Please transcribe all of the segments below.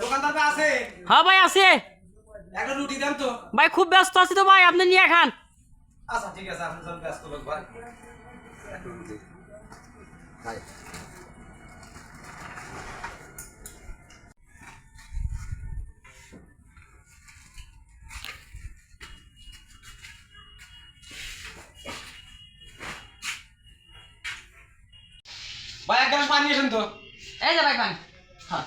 দোকানদার আছে? হ্যাঁ ভাই আছে। একটা রুটি দেন তো। ভাই খুব ব্যস্ত আছি তো ভাই, আপনি নিয়ে খান। আচ্ছা ঠিক আছে, আপনি যখন ব্যস্ত লোক ভাই। একটা রুটি ভাই। ভাই এক গ্লাস পানি এসেন তো। এই যে ভাই পানি। হ্যাঁ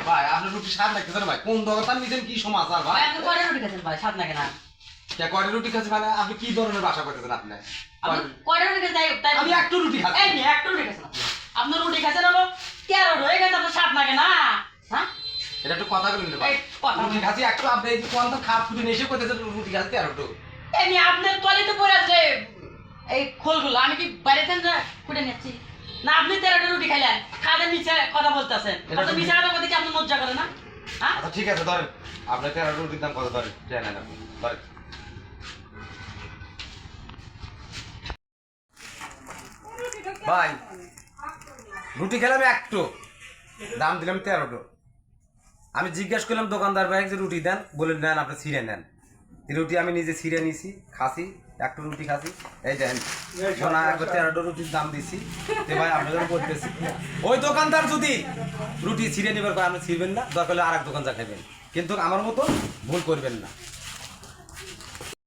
ভাই আপনার রুটি স্বাদ লাগতেছে না ভাই, কোন দোকান নিছেন কি সমাচার ভাই? ভাই আপনি কয়টা রুটি খেয়েছেন ভাই, স্বাদ লাগে না? কে কয়টা রুটি খাচ্ছেন মানে আপনি কি ধরনের ভাষা করতেছেন আপনি? আপনি কয়টা রুটি খেয়েছেন তাই আমি একটা রুটি খাচ্ছি। এই নি একটা রুটি খেয়েছেন আপনি। আপনার রুটি খেয়েছেন হলো 13 রয়ে গেছে, আপনার স্বাদ লাগে না? হ্যাঁ এটা একটু কথা বলেন ভাই। এই কথা রুটি খাচ্ছি একটু, আপনি এই কোন তো খাপ ফুটে এসে করতেছেন রুটি খাচ্ছি আর একটু। এই নি আপনার টয়লেটে পড়ে আছে এই খোলগুলো, আমি কি বাইরে থেকে ফুটে নিচ্ছি না? আপনি 13টা রুটি খাইলেন, খাদের নিচে কথা বলতেছেন। এটা আপনি তো- নিচে কথা বলতে কি আপনি লজ্জা করে না? হ্যাঁ আচ্ছা ঠিক আছে ধরেন, আপনার 13 রুটির দাম কত ধরেন? ট্রেন আপনি ধরেন। ভাই রুটি খেলাম একটু, দাম দিলাম 13টো। আমি জিজ্ঞেস করলাম দোকানদার ভাই যে রুটি দেন, বলে নেন আপনি ছিঁড়ে নেন। এই রুটি আমি নিজে ছিঁড়ে নিছি, খাসি একটু রুটি খাসি। এই দেন সোনা একবার 13টো রুটির দাম দিছি। তো ভাই আপনাদের বলতেছি, ওই দোকানদার যদি রুটি ছিঁড়ে নেবার আপনি ছিঁড়বেন না, দরকার হলে আর এক দোকান যা খাবেন, কিন্তু আমার মতো ভুল করবেন না।